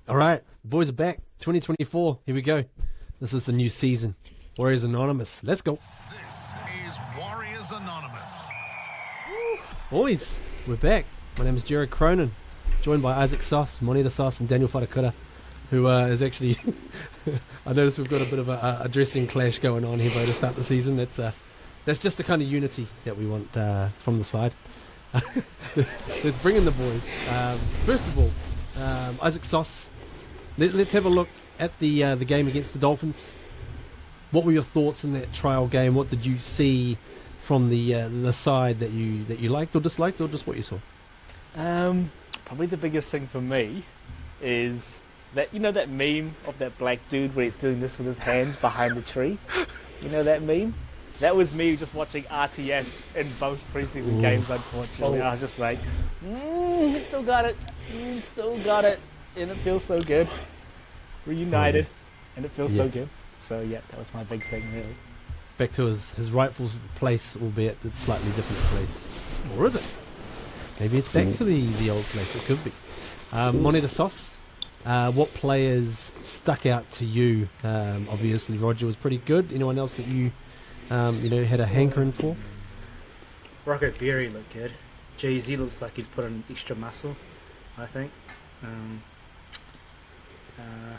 All right, the boys are back. 2024. Here we go. This is the new season. Warriors Anonymous. Let's go. This is Warriors Anonymous. Boys, we're back. My name is Jared Cronin, joined by Isaac Sauce, Moneta Sauce, and Daniel Wharakura, who is actually... I noticed we've got a bit of a dressing clash going on here, bro, to start the season. That's just the kind of unity that we want from the side. Let's bring in the boys. First of all, Isaac Sauce, let's have a look at the game against the Dolphins. What were your thoughts in that trial game? What did you see from the side that you liked or disliked, or just what you saw? Probably the biggest thing for me is that, you know, that meme of that black dude where he's doing this with his hand behind the tree. You know that meme? That was me just watching RTS in both preseason games, unfortunately. I was just like, he still got it. He still got it. And it feels so good. Reunited. And it feels so good. So, yeah, that was my big thing, really. Back to his rightful place, albeit it's slightly different place. Or is it? Maybe it's back to the old place. It could be. Moneta Sauce, what players stuck out to you? Obviously, Roger was pretty good. Anyone else that you had a hankering for? Rocco Berry looked good. Geez, he looks like he's put on extra muscle, I think.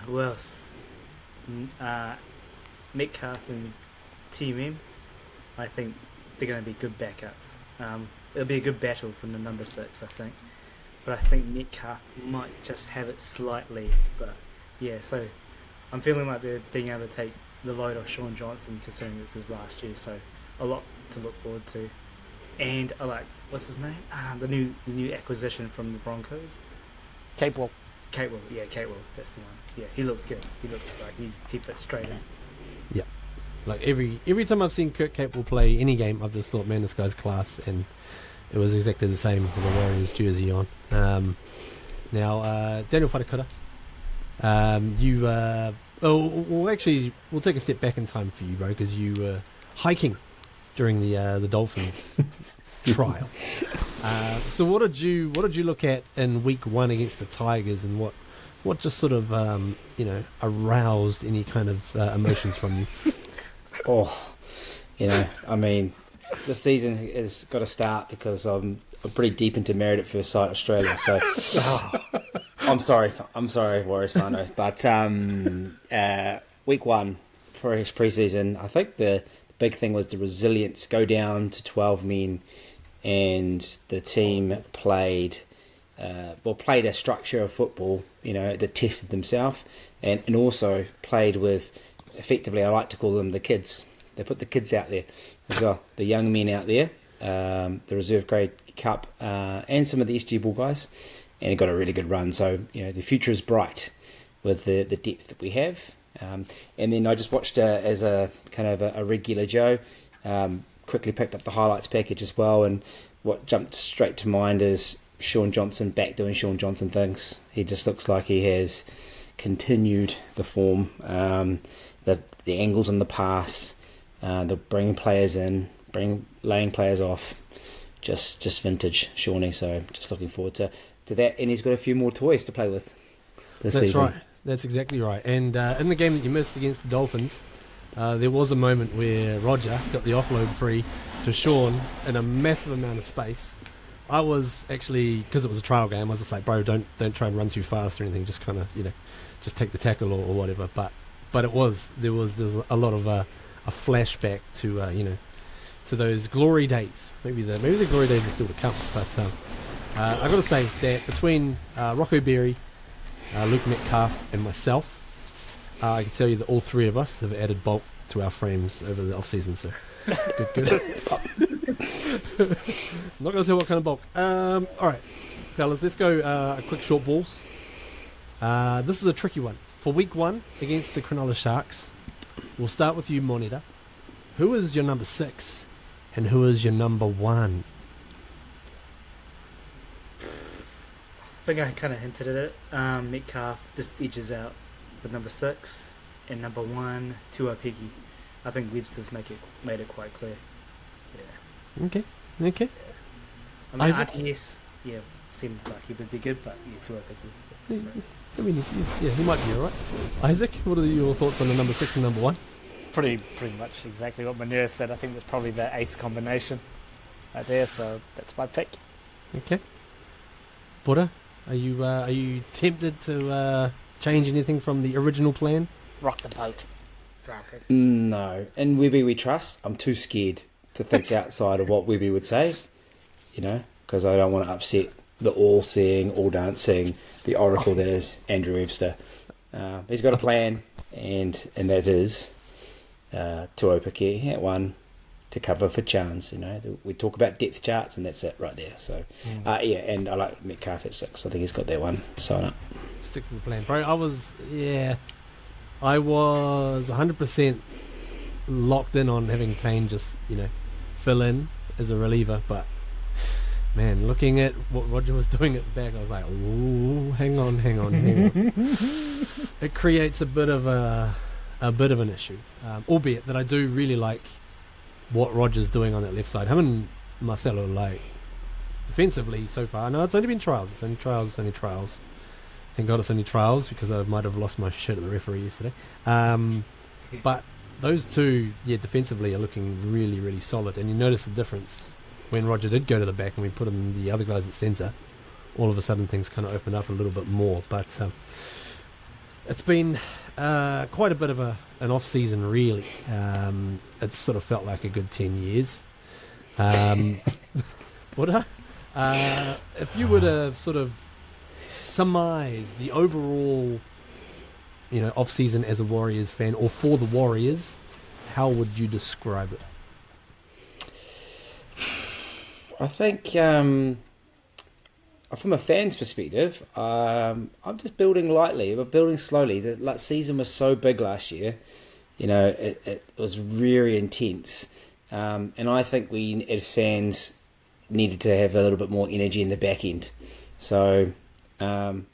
Who else? Metcalf and Team M. I think they're going to be good backups. It'll be a good battle from the number 6, I think. But I think Metcalf might just have it slightly. But yeah, so I'm feeling like they're being able to take the load off Sean Johnson, considering it's his last year. So a lot to look forward to. And I like, what's his name? The new acquisition from the Broncos. Capewell. Yeah, Capewell, that's the one. Yeah, he looks good. He looks like he fits straight in. Yeah. Like every time I've seen Kurt Capewell play any game, I've just thought, man, this guy's class, and it was exactly the same with the Warriors jersey on. Now, Daniel Wharakura, we'll take a step back in time for you, bro, because you were hiking during the Dolphins trial. So what did you look at in week 1 against the Tigers, and what just sort of aroused any kind of emotions from you? I mean, the season has got to start because I'm pretty deep into Married at First Sight Australia. So I'm sorry, Warriors whānau. But week 1 pre-season, I think the big thing was the resilience. Go down to 12 men, and the team played a structure of football, that tested themselves, and also played with, effectively, I like to call them the kids. They put the kids out there as well, the young men out there, the reserve grade cup, and some of the SG Bull guys, and it got a really good run. So the future is bright with the depth that we have. And then I just watched as a kind of a regular Joe, quickly picked up the highlights package as well, and what jumped straight to mind is Sean Johnson back doing Sean Johnson things. He just looks like he has continued the form, the angles in the pass, the bringing players in, laying players off, just vintage Shawnee. So just looking forward to that, and he's got a few more toys to play with this season. That's right. That's exactly right. And in the game that you missed against the Dolphins, there was a moment where Roger got the offload free to Sean in a massive amount of space. I was actually, because it was a trial game, I was just like, bro, don't try and run too fast or anything. Just kind of, just take the tackle or whatever. But there was a lot of a flashback to to those glory days. Maybe the glory days are still to come. But I got to say that between Rocco Berry, Luke Metcalf, and myself, I can tell you that all three of us have added bulk to our frames over the off season. So good. I'm not going to say what kind of bulk. All right, fellas, let's go a quick short balls. This is a tricky one. For week 1 against the Cronulla Sharks, we'll start with you, Moneta. Who is your number 6 and who is your number 1? I think I kind of hinted at it. Metcalf just edges out with number 6, and number 1, Tuapiki. I think Webster's made it quite clear. Yeah. Okay. I mean, RTS, yeah. seemed like he would be good, but yeah, too early. I mean, yeah, he might be all right. Isaac, what are your thoughts on the number 6 and number 1? Pretty much exactly what Manure said. I think it's probably the ace combination right there, so that's my pick. Okay. Buddha, are you tempted to change anything from the original plan? Rock the boat. No. In Webby we trust. I'm too scared to think outside of what Webby would say, because I don't want to upset the all-seeing, all-dancing, the oracle that is Andrew Webster. He's got a plan, and that is to Opake at 1 to cover for chance. We talk about depth charts, and that's it right there. So, and I like Metcalf at 6. I think he's got that one. Sign up. Stick to the plan, bro. I was 100% locked in on having Tane just, fill in as a reliever, but man, looking at what Roger was doing at the back, I was like, ooh, hang on. It creates a bit of an issue, albeit that I do really like what Roger's doing on that left side. Him and Marcelo, like, defensively so far. I know it's only been trials. It's only trials. Thank God it's only trials, because I might have lost my shit at the referee yesterday. But those two, defensively are looking really, really solid. And you notice the difference when Roger did go to the back and we put in the other guys at centre. All of a sudden things kind of opened up a little bit more. But it's been quite a bit of an off-season, really. It's sort of felt like a good 10 years. If you were to sort of surmise the overall, off-season as a Warriors fan, or for the Warriors, how would you describe it? I think from a fan's perspective, I'm just building lightly. We're building slowly. The season was so big last year. It was very intense. And I think we, as fans, needed to have a little bit more energy in the back end. So I'm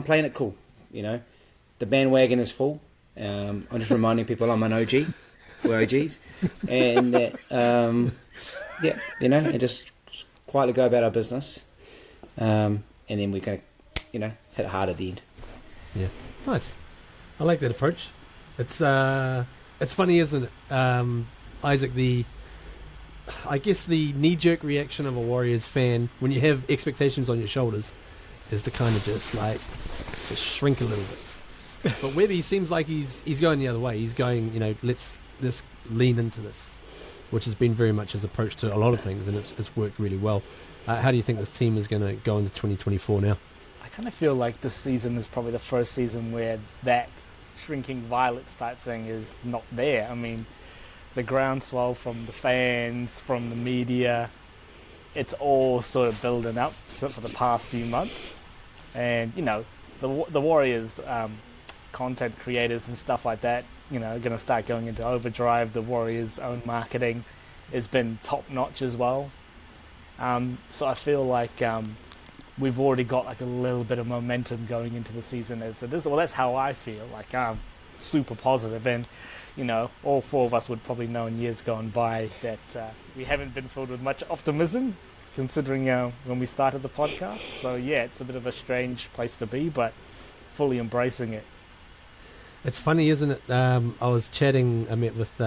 playing it cool. The bandwagon is full. I'm just reminding people I'm an OG. We're OGs. And that, and just quietly go about our business. And then we're going to, hit it hard at the end. Yeah, nice. I like that approach. It's funny, isn't it, Isaac? I guess the knee-jerk reaction of a Warriors fan when you have expectations on your shoulders is to kind of just shrink a little bit. But Webby seems like he's going the other way. He's going, let's lean into this, which has been very much his approach to a lot of things, and it's worked really well. How do you think this team is going to go into 2024 now? I kind of feel like this season is probably the first season where that shrinking violets type thing is not there. I mean, the groundswell from the fans, from the media, it's all sort of building up for the past few months. And, the Warriors content creators and stuff like that, are going to start going into overdrive. The Warriors' own marketing has been top-notch as well. So I feel like we've already got a little bit of momentum going into the season as it is. Well, that's how I feel. I'm super positive, and all four of us would probably know in years gone by that we haven't been filled with much optimism, considering when we started the podcast. So yeah, it's a bit of a strange place to be, but fully embracing it. It's funny, isn't it? I met with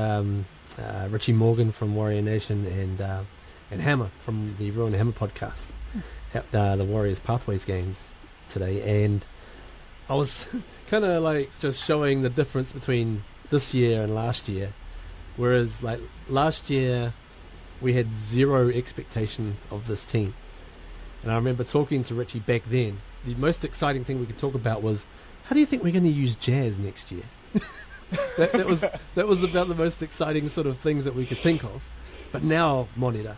Richie Morgan from Warrior Nation and Hammer from the Ruin Hammer podcast at the Warriors Pathways games today, and I was kind of just showing the difference between this year and last year. Whereas last year we had zero expectation of this team, and I remember talking to Richie back then. The most exciting thing we could talk about was, how do you think we're going to use Jazz next year? that was about the most exciting sort of things that we could think of. But now, Monita,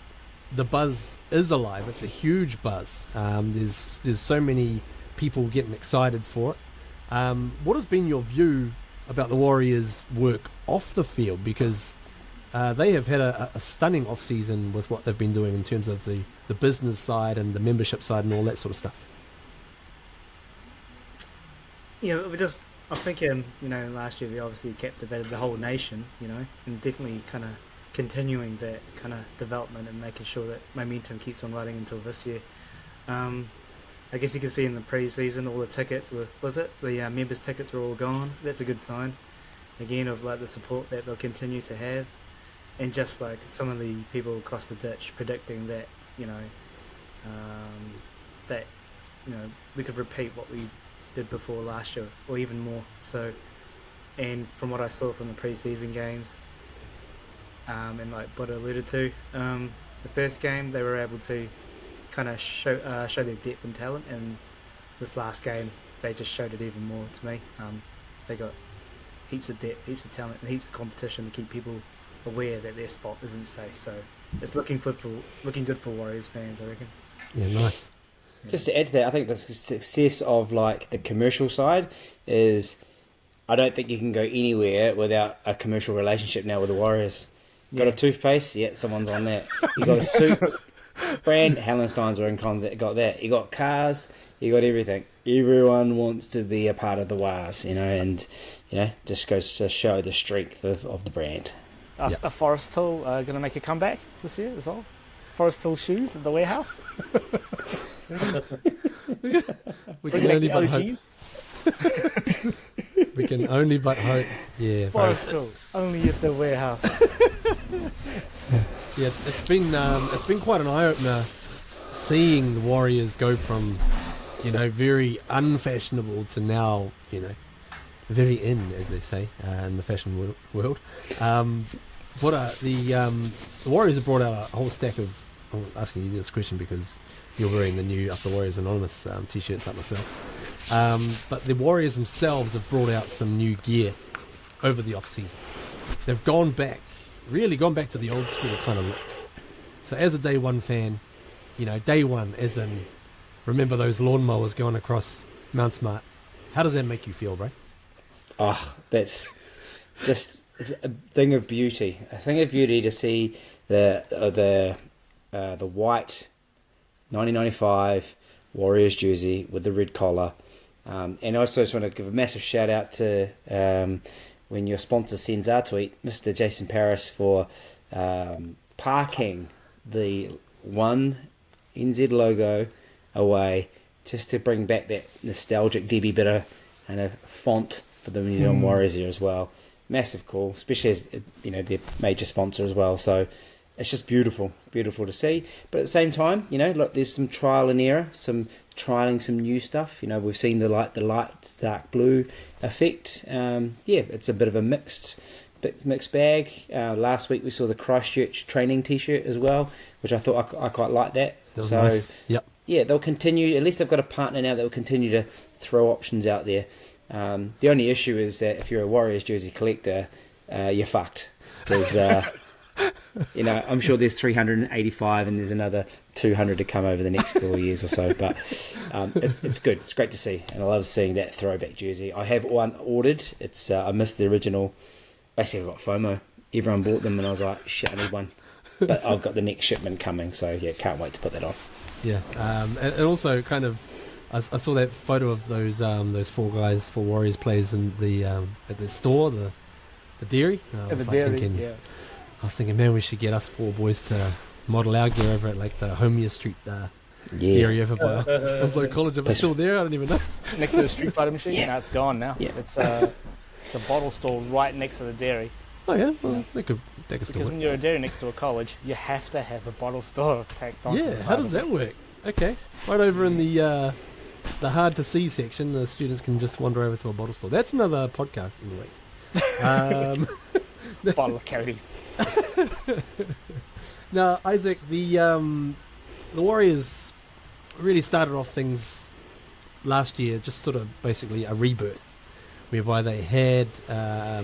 the buzz is alive. It's a huge buzz. There's so many people getting excited for it. What has been your view about the Warriors' work off the field? Because they have had a stunning off-season with what they've been doing in terms of the business side and the membership side and all that sort of stuff. Yeah, I'm thinking, last year we obviously captivated the whole nation, and definitely kind of continuing that kind of development and making sure that momentum keeps on riding until this year. I guess you can see in the pre-season all the tickets the members' tickets were all gone. That's a good sign, again, of like the support that they'll continue to have, and just like some of the people across the ditch predicting that that we could repeat what we did before last year or even more. So, and from what I saw from the pre-season games, and like what I alluded to, the first game they were able to kind of show their depth and talent, and this last game they just showed it even more to me. They got heaps of depth, heaps of talent, and heaps of competition to keep people aware that their spot isn't safe. So it's looking good for Warriors fans, I reckon. Yeah, nice. Just to add to that, I think the success of like the commercial side is, I don't think you can go anywhere without a commercial relationship now with the Warriors. Got a toothpaste? Yeah, someone's on that. You got a suit brand? Hallensteins are in got that. You got cars? You got everything. Everyone wants to be a part of the Wars, and just goes to show the strength of the brand. A Forest Hill going to make a comeback this year as well. Forest Hill shoes at the warehouse. We can only but hope. We can only but hope. Yeah, Forest Hill only at the warehouse. Yes, it's been quite an eye opener seeing the Warriors go from very unfashionable to now very in, as they say in the fashion world. The Warriors have brought out a whole stack of. I'm asking you this question because you're wearing the new Up the Warriors Anonymous t-shirts like myself. But the Warriors themselves have brought out some new gear over the off-season. They've really gone back to the old school kind of look. So as a day one fan, day one as in, remember those lawnmowers going across Mount Smart. How does that make you feel, bro? Oh, that's just a thing of beauty. A thing of beauty to see the white 1995 Warriors jersey with the red collar. And I also just want to give a massive shout out to when your sponsor sends our tweet, Mr. Jason Paris, for parking the one NZ logo away just to bring back that nostalgic Debbie Bitter and a font for the New Zealand Warriors here as well. Massive call, especially as their major sponsor as well. So it's just beautiful to see. But at the same time, look, there's some trial and error, some trialing some new stuff. We've seen the light dark blue effect. It's a bit of a mixed bag. Last week we saw the Christchurch training T-shirt as well, which I thought I quite liked that. That was nice. Yep. Yeah, they'll continue. At least they've got a partner now that will continue to throw options out there. The only issue is that if you're a Warriors jersey collector, you're fucked because. I'm sure there's 385 and there's another 200 to come over the next 4 years or so. But it's good. It's great to see, and I love seeing that throwback jersey. I have one ordered. It's I missed the original. Basically, I got FOMO. Everyone bought them, and I was like, shit, I need one. But I've got the next shipment coming, so yeah, can't wait to put that on. Yeah, and also kind of, I saw that photo of those 4 Warriors players in the at the store, the dairy. I was thinking, man, we should get us 4 boys to model our gear over at like the Homier Street dairy over by Oslo College. If it's still there, I don't even know. Next to the Street Fighter machine? Yeah. No, it's gone now. Yeah. It's a bottle store right next to the dairy. Oh yeah, well, they could still Because work. when you're a dairy next to a college, you have to have a bottle store tacked on. Yeah, how does that work? Okay, right over in the hard to see section, the students can just wander over to a bottle store. That's another podcast, anyways. Bottle of Cody's. Now, Isaac, the Warriors really started off things last year, just sort of basically a rebirth, whereby they had a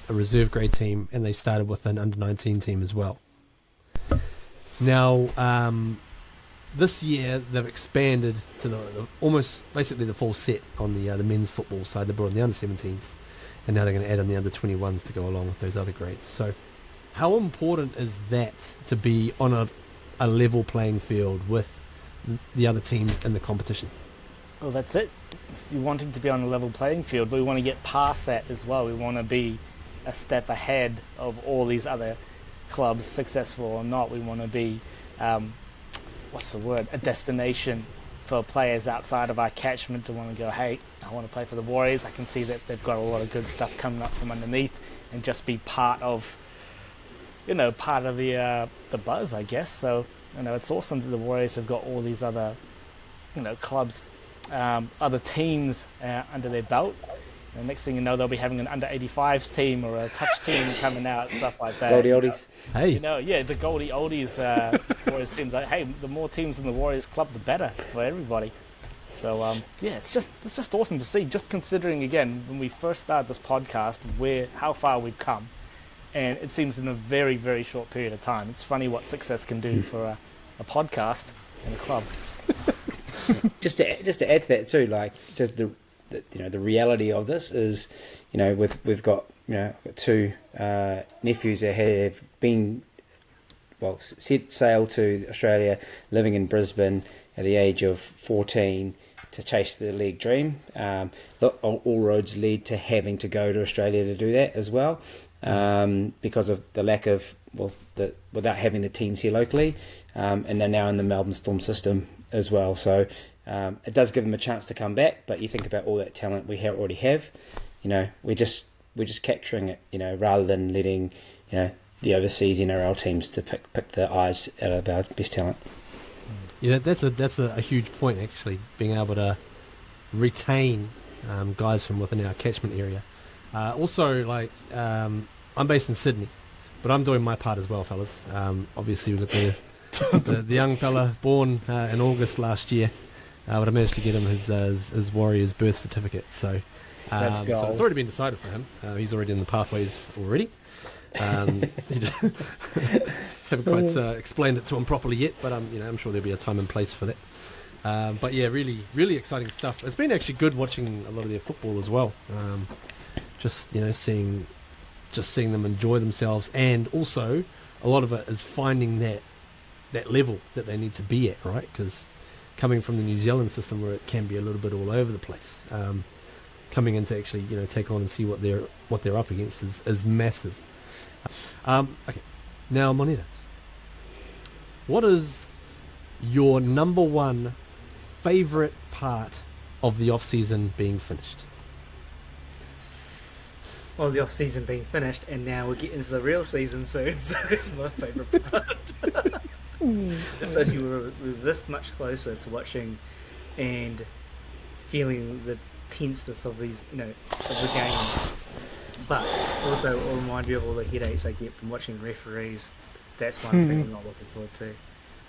reserve grade team and they started with an under-19 team as well. Now, this year they've expanded to the almost basically the full set on the men's football side. They brought in the under-17s, and now they're going to add in the under-21s to go along with those other grades. So how important is that to be on a level playing field with the other teams in the competition? Well, that's it. You're wanting to be on a level playing field, but we want to get past that as well. We want to be a step ahead of all these other clubs, successful or not. We want to be, a destination for players outside of our catchment to want to go, hey, I want to play for the Warriors. I can see that they've got a lot of good stuff coming up from underneath, and just be part of the buzz, I guess. So, it's awesome that the Warriors have got all these other, clubs, other teams under their belt. And next thing you know, they'll be having an under 85s team or a touch team coming out, stuff like that. Goldie Oldies. Hey. The Goldie Oldies Warriors teams. Like, hey, the more teams in the Warriors club, the better for everybody. So it's just awesome to see. Just considering again when we first started this podcast, how far we've come, and it seems in a very, very short period of time. It's funny what success can do for a podcast and a club. Just to add to that too, like just the reality of this is, we've got two nephews that have been set sail to Australia, living in Brisbane at the age of 14 to chase the league dream. All roads lead to having to go to Australia to do that as well, because of the lack of without having the teams here locally, and they're now in the Melbourne Storm system as well. So it does give them a chance to come back. But you think about all that talent we already have. We're just capturing it. Rather than letting the overseas NRL teams to pick the eyes out of our best talent. Yeah, that's a huge point actually. Being able to retain guys from within our catchment area. Also, I'm based in Sydney, but I'm doing my part as well, fellas. Obviously, we've got the young fella born in August last year. But I managed to get him his Warriors birth certificate. So, Let's go. So it's already been decided for him. He's already in the pathways already. Haven't quite explained it to him properly yet, but I'm sure there'll be a time and place for that. But yeah, really, really exciting stuff. It's been actually good watching a lot of their football as well. Just seeing them enjoy themselves, and also a lot of it is finding that level that they need to be at, right? Because coming from the New Zealand system where it can be a little bit all over the place, coming in to actually take on and see what they're up against is massive. Okay, now Monita, what is your number one favourite part of the off season being finished? Well, the off season being finished, and now we're getting into the real season soon. So it's my favourite part. It's only we're this much closer to watching and feeling the tenseness of these, of the games. But also, it will remind you of all the headaches I get from watching referees. That's one thing I'm not looking forward to.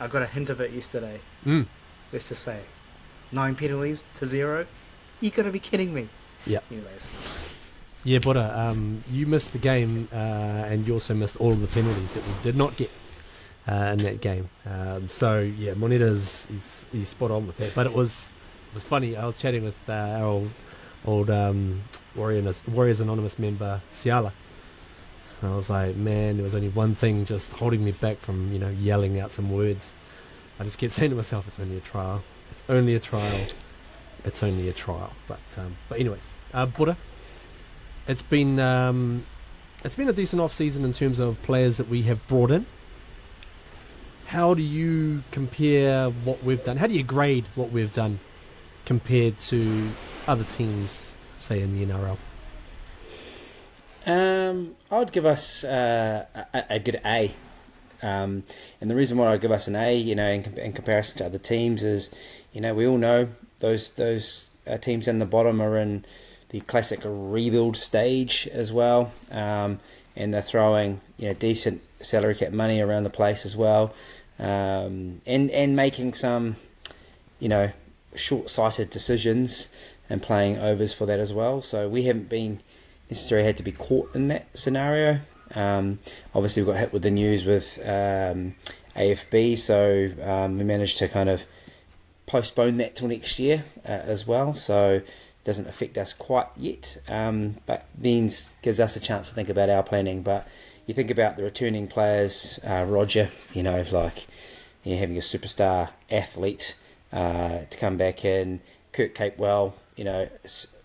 I got a hint of it yesterday. Let's just say 9 penalties to 0. You got to be kidding me. Yeah. Anyways. Yeah, Buddha, you missed the game, and you also missed all of the penalties that we did not get in that game. So yeah, Monita's he's spot on with that. But it was funny. I was chatting with our old Warriors Anonymous member Ciala, and I was like, man, there was only one thing just holding me back from yelling out some words. I just kept saying to myself, it's only a trial. It's only a trial. It's only a trial. But anyways, Buddha. It's been a decent off season in terms of players that we have brought in. How do you compare what we've done? How do you grade what we've done compared to other teams, say in the NRL? I would give us a good A. And the reason why I give us an A, in comparison to other teams, is we all know those teams in the bottom are in the classic rebuild stage as well, and they're throwing decent salary cap money around the place as well, and making some short-sighted decisions and playing overs for that as well. So we haven't been necessarily had to be caught in that scenario. Obviously we got hit with the news with AFB, so we managed to kind of postpone that till next year as well. So doesn't affect us quite yet, but then gives us a chance to think about our planning. But you think about the returning players, Roger, like having a superstar athlete to come back in, Kurt Capewell,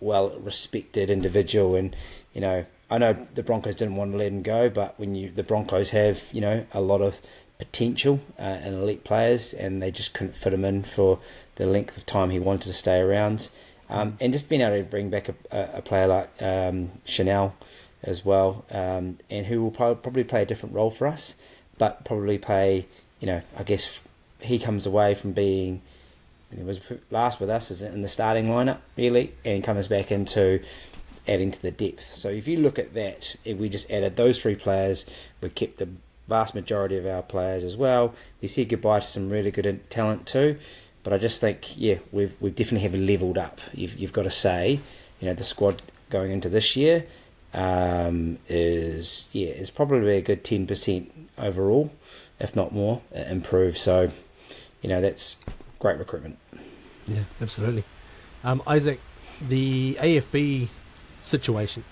well respected individual, and I know the Broncos didn't want to let him go, but when the Broncos have a lot of potential and elite players, and they just couldn't fit him in for the length of time he wanted to stay around. And just being able to bring back a player like Chanel as well, and who will probably play a different role for us, but probably play, I guess he comes away from being, he was last with us in the starting lineup, really, and comes back into adding to the depth. So if you look at that, if we just added those 3 players, we kept the vast majority of our players as well. We said goodbye to some really good talent too, but I just think, we've definitely have leveled up. You've got to say, the squad going into this year is probably a good 10% overall, if not more, improved. So, that's great recruitment. Yeah, absolutely. Isaac, the AFB situation,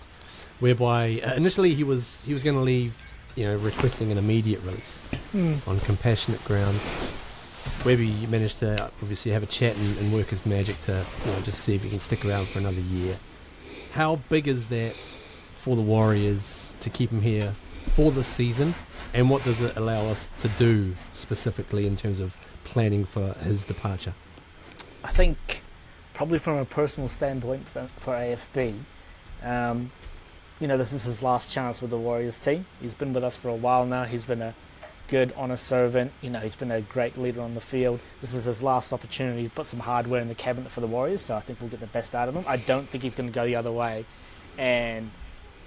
whereby initially he was going to leave, requesting an immediate release on compassionate grounds. Webby managed to obviously have a chat and work his magic to just see if he can stick around for another year. How big is that for the Warriors to keep him here for this season, and what does it allow us to do specifically in terms of planning for his departure? I think probably from a personal standpoint for AFB, this is his last chance with the Warriors team. He's been with us for a while now. He's been a good, honest servant. He's been a great leader on the field. This is his last opportunity to put some hardware in the cabinet for the Warriors, so I think we'll get the best out of him. I don't think he's going to go the other way and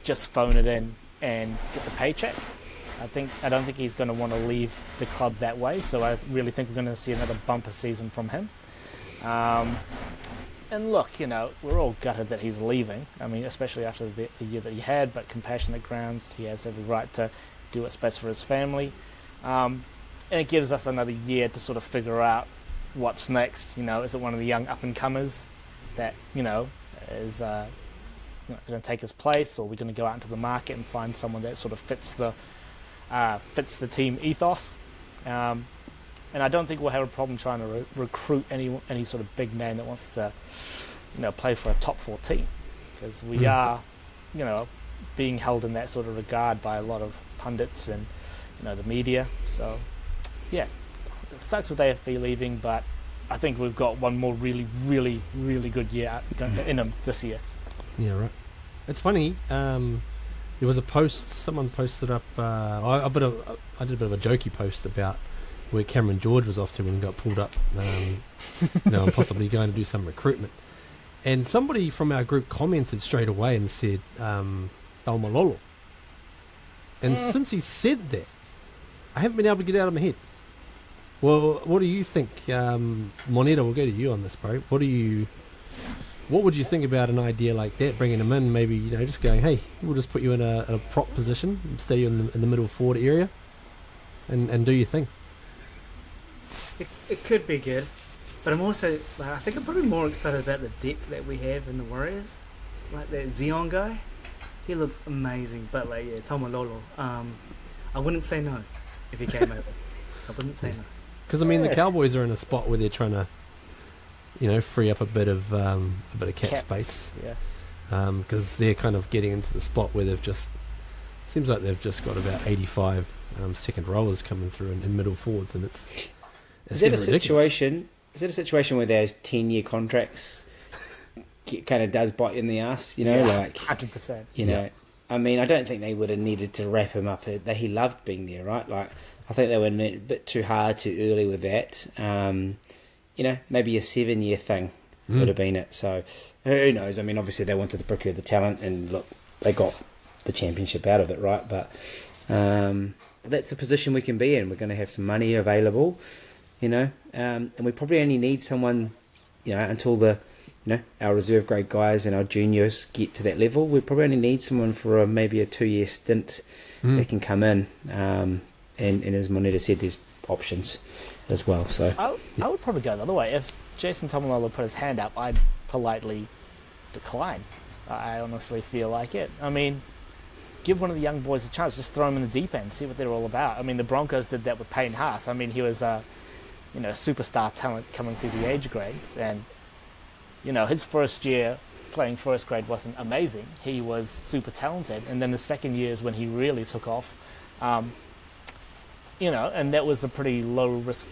just phone it in and get the paycheck. I don't think he's going to want to leave the club that way, so I really think we're going to see another bumper season from him. And look, we're all gutted that he's leaving. I mean, especially after the year that he had, but compassionate grounds, he has every right to do what's best for his family. And it gives us another year to sort of figure out what's next. Is it one of the young up-and-comers that, is going to take his place, or are we going to go out into the market and find someone that sort of fits the team ethos? And I don't think we'll have a problem trying to recruit any sort of big name that wants to, play for a top 4 team, because we are, being held in that sort of regard by a lot of pundits and, the media. So, yeah, it sucks with AFB leaving, but I think we've got one more really, really, really good year in him this year. Yeah, right. It's funny. There was a post someone posted up. I did a bit of a jokey post about where Cameron George was off to when he got pulled up, and possibly going to do some recruitment. And somebody from our group commented straight away and said, Malolo. And since he said that, I haven't been able to get it out of my head. Well, what do you think? Moneta, we'll go to you on this, bro. What would you think about an idea like that, bringing him in, maybe, just going, hey, we'll just put you in a prop position, stay you in the middle forward area, and do your thing. It could be good, but I'm also, I think I'm probably more excited about the depth that we have in the Warriors. Like that Zion guy, he looks amazing. But Tomalolo, I wouldn't say no if he came over. I wouldn't say no. Because the Cowboys are in a spot where they're trying to, free up a bit of cap space. Yeah. Because they're kind of getting into the spot where seems like they've just got about 85 second rollers coming through in middle forwards, and it's Is that a situation? Is that a situation where those 10-year contracts kind of does bite you in the ass? 100%. I mean, I don't think they would have needed to wrap him up. He loved being there, right? Like, I think they were a bit too hard, too early with that. Maybe a 7-year thing would have been it. So, who knows? I mean, obviously they wanted to procure the talent, and look, they got the championship out of it, right? But that's the position we can be in. We're going to have some money available, and we probably only need someone, until our reserve grade guys and our juniors get to that level. We probably only need someone for maybe a 2-year stint that can come in. And as Moneta said, there's options as well. So I would probably go the other way. If Jason Tomalolo put his hand up, I'd politely decline. I honestly feel like it. I mean, give one of the young boys a chance. Just throw them in the deep end, see what they're all about. I mean, the Broncos did that with Payne Haas. I mean, he was a superstar talent coming through the age grades, and his first year playing first grade wasn't amazing. He was super talented, and then the second year is when he really took off. and that was a pretty low risk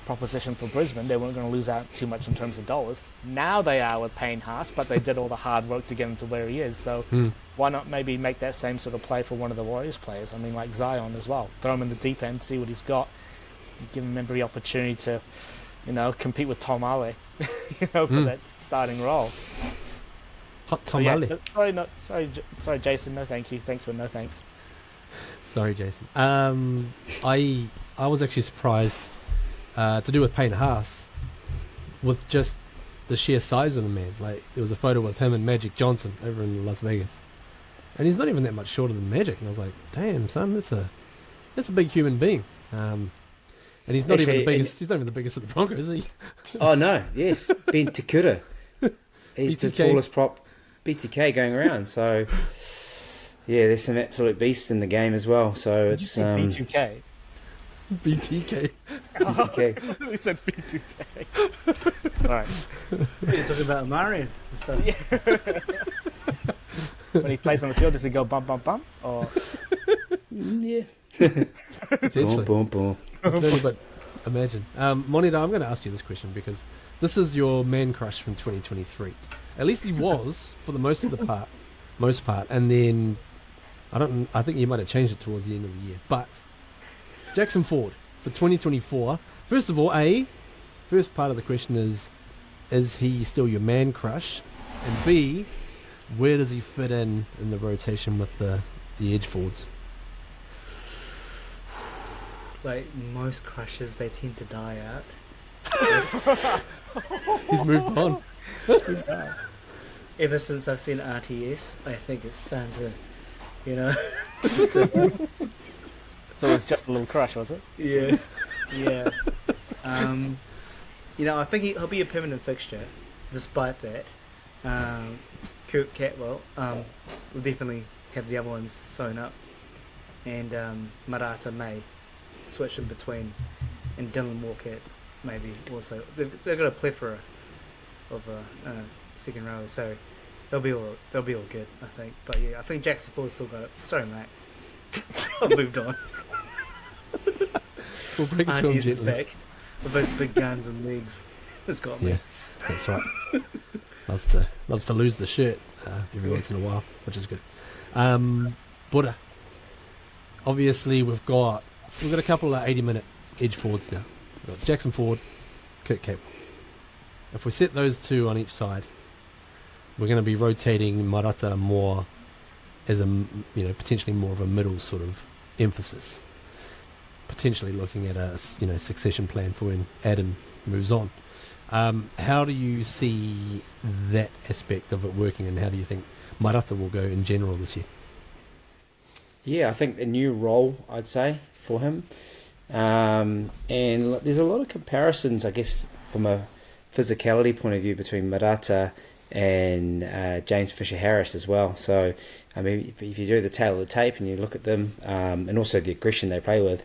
proposition for Brisbane. They weren't going to lose out too much in terms of dollars. Now they are with Payne Haas, but they did all the hard work to get him to where he is. So why not maybe make that same sort of play for one of the Warriors players? I mean, like Zion as well. Throw him in the deep end, see what he's got. Give him every opportunity to, compete with Tom Ale, for that starting role. Hot Tom Ale. Sorry, Jason. No, thank you. Thanks, but no thanks. Sorry, Jason. I was actually surprised to do with Payne Haas with just the sheer size of the man. Like, there was a photo with him and Magic Johnson over in Las Vegas, and he's not even that much shorter than Magic. And I was like, damn, son, that's a big human being. And he's not even the biggest. He's not even the biggest of the Broncos, is he? Oh no, yes, Ben Takura. He's the tallest prop BTK going around. So yeah, there's some absolute beasts in the game as well. So it's B2K. BTK. BTK. We said B2K. All right. You're talking about Mario and stuff. Yeah. When he plays on the field, does he go bump, bump, bump? Or Yeah. Potentially. Boom, boom, boom. No, but imagine. Monida, I'm going to ask you this question because this is your man crush from 2023. At least he was for the most part, and then I think you might have changed it towards the end of the year. But Jackson Ford for 2024. First of all, first part of the question is he still your man crush? And B, where does he fit in the rotation with the edge forwards? Like most crushes, they tend to die out. He's moved on. Ever since I've seen RTS, I think it's starting to, so it's just a little crush, was it? yeah. I think he'll be a permanent fixture. Despite that, Kurt Catwell will definitely have the other ones sewn up, and Marata may switch in between, and Dylan Walker maybe also. They've got a plethora of second row, so they'll be all good, I think. But yeah, I think Jackson Ford's still got it. Sorry, mate. I've moved on. We'll bring it to him Archie's gently. back with those big guns and legs. It's got me. Yeah, that's right. loves to lose the shirt every once in a while, which is good. Buddha. Obviously, we've got a couple of 80-minute edge forwards now. We've got Jackson Ford, Kurt Capewell. If we set those two on each side, we're going to be rotating Marata more as potentially more of a middle sort of emphasis. Potentially looking at a succession plan for when Adam moves on. How do you see that aspect of it working, and how do you think Marata will go in general this year? Yeah, I think a new role, I'd say, for him. And there's a lot of comparisons, I guess, from a physicality point of view between Marata and James Fisher-Harris as well. So, I mean, if you do the tail of the tape and you look at them, and also the aggression they play with,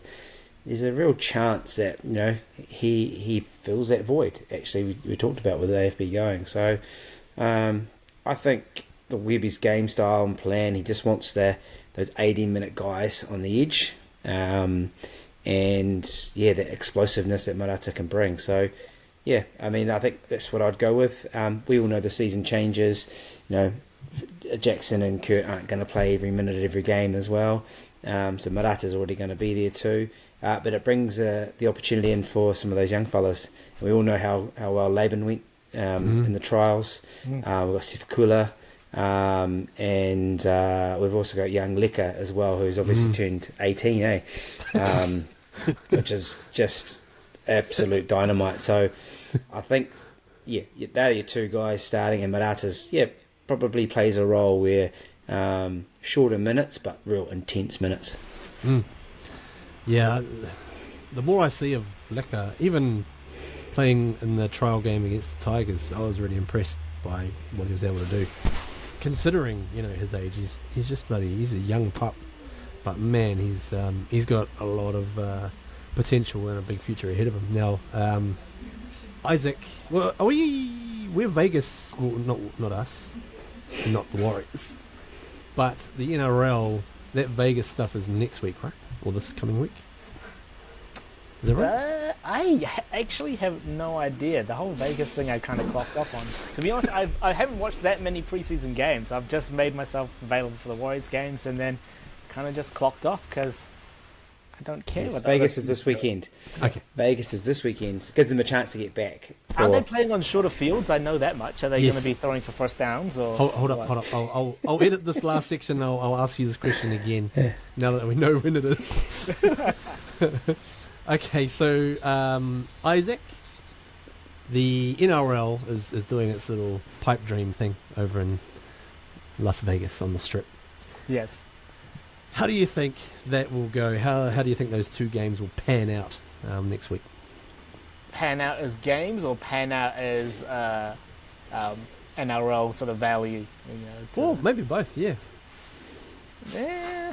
there's a real chance that he fills that void. Actually, we talked about with the AFB going. So, I think the Webby's game style and plan, he just wants those 80-minute guys on the edge, and the explosiveness that Marata can bring. So, yeah, I mean, I think that's what I'd go with. We all know the season changes. Jackson and Kurt aren't going to play every minute of every game as well. So Marata's already going to be there too. But it brings the opportunity in for some of those young fellas. We all know how well Laban went in the trials. We've got Sifakula, and we've also got young Leka as well, who's obviously turned 18, which is just absolute dynamite. So I think, they're your two guys starting, and Marata's, probably plays a role where shorter minutes, but real intense minutes. Yeah, the more I see of Leka, even playing in the trial game against the Tigers, I was really impressed by what he was able to do. Considering his age, he's just he's a young pup, but man, he's got a lot of potential and a big future ahead of him. Now, Isaac, well, we're Vegas, well, not us, not the Warriors, but the NRL. That Vegas stuff is next week, right? Or this coming week? Is that right? Actually have no idea. The whole Vegas thing I kind of clocked off on. To be honest, I haven't watched that many preseason games. I've just made myself available for the Warriors games and then kind of just clocked off because I don't care. Yes, what Vegas is this weekend. Okay. Vegas is this weekend. Gives them a chance to get back. Are they playing on shorter fields? I know that much. Are they Yes. going to be throwing for first downs? Or Hold up. I'll edit this last section. I'll ask you this question again now that we know when it is. Okay, so Isaac, the NRL is doing its little pipe dream thing over in Las Vegas on the Strip. Yes. How do you think that will go? How do you think those two games will pan out next week? Pan out as games or pan out as NRL sort of value? Well, maybe both. Yeah. Eh.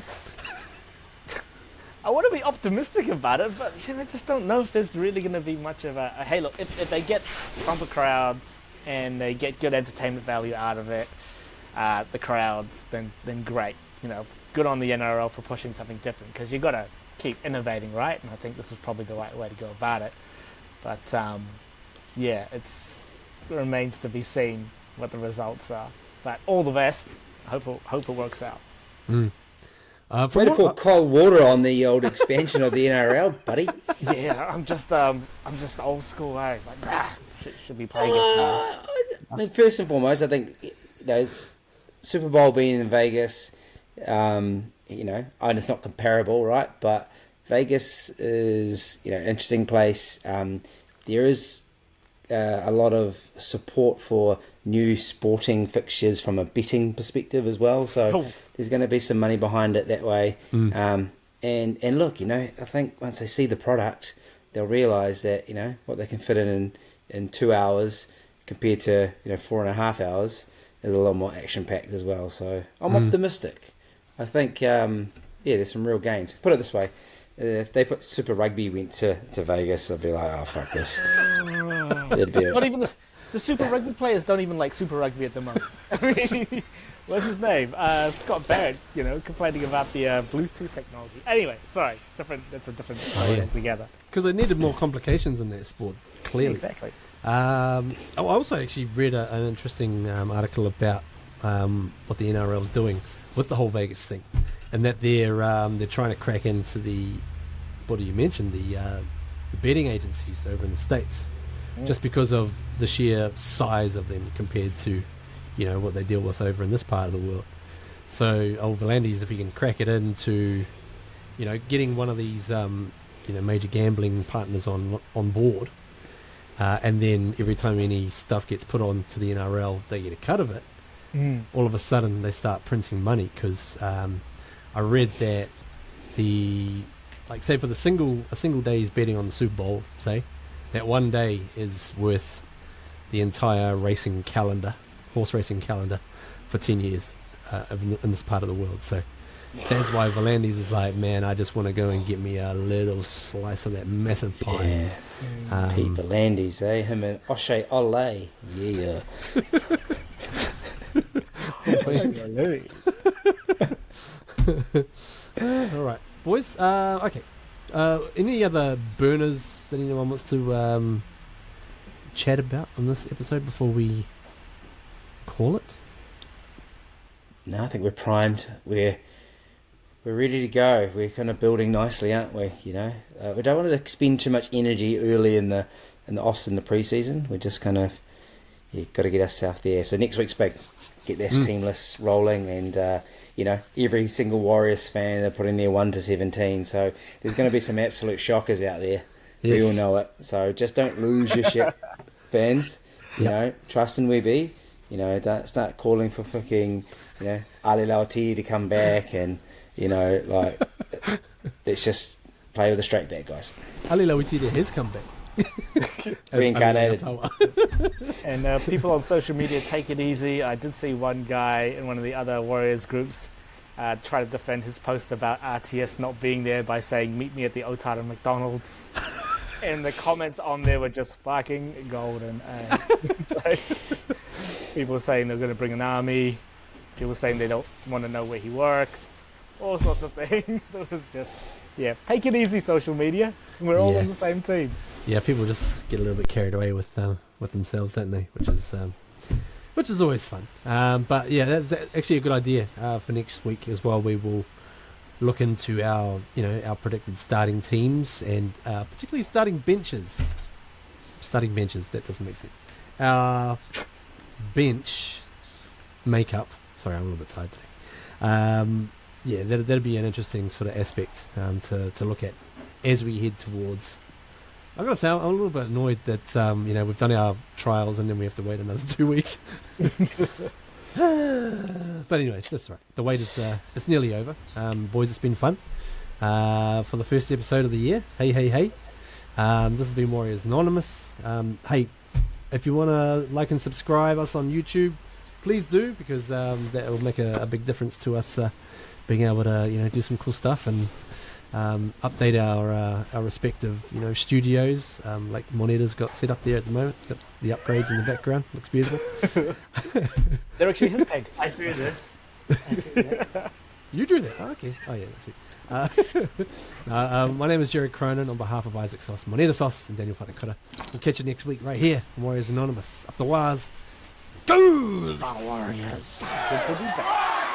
I want to be optimistic about it, but I just don't know if there's really going to be much of a hey, look, if they get bumper crowds and they get good entertainment value out of it, the crowds, then great. Good on the NRL for pushing something different because you've got to keep innovating, right? And I think this is probably the right way to go about it. But it remains to be seen what the results are. But all the best. I hope it works out. Mm. Way to pour cold water on the old expansion of the NRL, buddy. Yeah, I'm just old school. Like, should be playing it. I mean, first and foremost, I think it's Super Bowl being in Vegas. And it's not comparable, right? But Vegas is an interesting place. There is a lot of support for new sporting fixtures from a betting perspective as well. So there's going to be some money behind it that way. And look, I think once they see the product, they'll realise that what they can fit in 2 hours compared to 4.5 hours is a lot more action packed as well. So I'm optimistic. I think there's some real gains. Put it this way. If they put Super Rugby went to Vegas, I'd be like, oh, fuck this. Not even the Super Rugby players don't even like Super Rugby at the moment. I mean, what's his name? Scott Barrett, complaining about the Bluetooth technology. Anyway, sorry. That's a different story altogether. Because they needed more complications in that sport, clearly. Exactly. I also actually read an interesting article about what the NRL is doing with the whole Vegas thing, and that they're trying to crack into what do you mention, the betting agencies over in the States, just because of the sheer size of them compared to what they deal with over in this part of the world. So old Volandis, if he can crack it into getting one of these major gambling partners on board, and then every time any stuff gets put on to the NRL, they get a cut of it. All of a sudden they start printing money because I read that say for a single day's betting on the Super Bowl, say that one day is worth the entire horse racing calendar for 10 years in this part of the world. So that's why Volandis is like, man, I just want to go and get me a little slice of that massive pie. Yeah. Pete Volandis, him and O'Shea Ole. Yeah. All right, boys. Okay. Any other burners that anyone wants to chat about on this episode before we call it? No, I think we're primed. We're ready to go. We're kind of building nicely, aren't we? We don't want to expend too much energy early in the offs in the preseason. We're just kind of got to get ourselves there. So next week's big. Get this team list rolling, and every single Warriors fan, they're putting their 1 to 17. So there's going to be some absolute shockers out there. Yes. We all know it. So just don't lose your shit, fans. Trust in WB. Don't start calling for fucking Ali Lauti to come back, and let's just play with a straight back, guys. Ali Lauti has come back. Reincarnated. And people on social media, take it easy. I did see one guy in one of the other Warriors groups try to defend his post about RTS not being there by saying, meet me at the Otara McDonald's. And the comments on there were just fucking golden. People saying they're going to bring an army. People saying they don't want to know where he works. All sorts of things. It was just Yeah, take it easy, social media. We're all Yeah. on the same team. Yeah, people just get a little bit carried away with themselves, don't they? Which is always fun. But yeah, that's actually a good idea for next week as well. We will look into our predicted starting teams and particularly starting benches. Starting benches, that doesn't make sense. Our bench makeup. Sorry, I'm a little bit tired today. Yeah, that'll be an interesting sort of aspect to look at as we head towards. I've got to say, I'm a little bit annoyed that we've done our trials and then we have to wait another 2 weeks. But anyways, that's right. The wait is it's nearly over. Boys, it's been fun for the first episode of the year. Hey. This has been Warriors Anonymous. Hey, if you want to like and subscribe us on YouTube, please do, because that will make a big difference to us being able to do some cool stuff and update our respective studios. Like Moneta's got set up there at the moment. Got the upgrades in the background. Looks beautiful. They're actually his peg. I drew this. You drew that? Oh, okay. Oh yeah, that's it. My name is Jared Cronin on behalf of Isaac Sauce, Moneta Sauce, and Daniel Whanakura. We'll catch you next week right here on Warriors Anonymous. Up the wires. Go! The Warriors. Good to be back.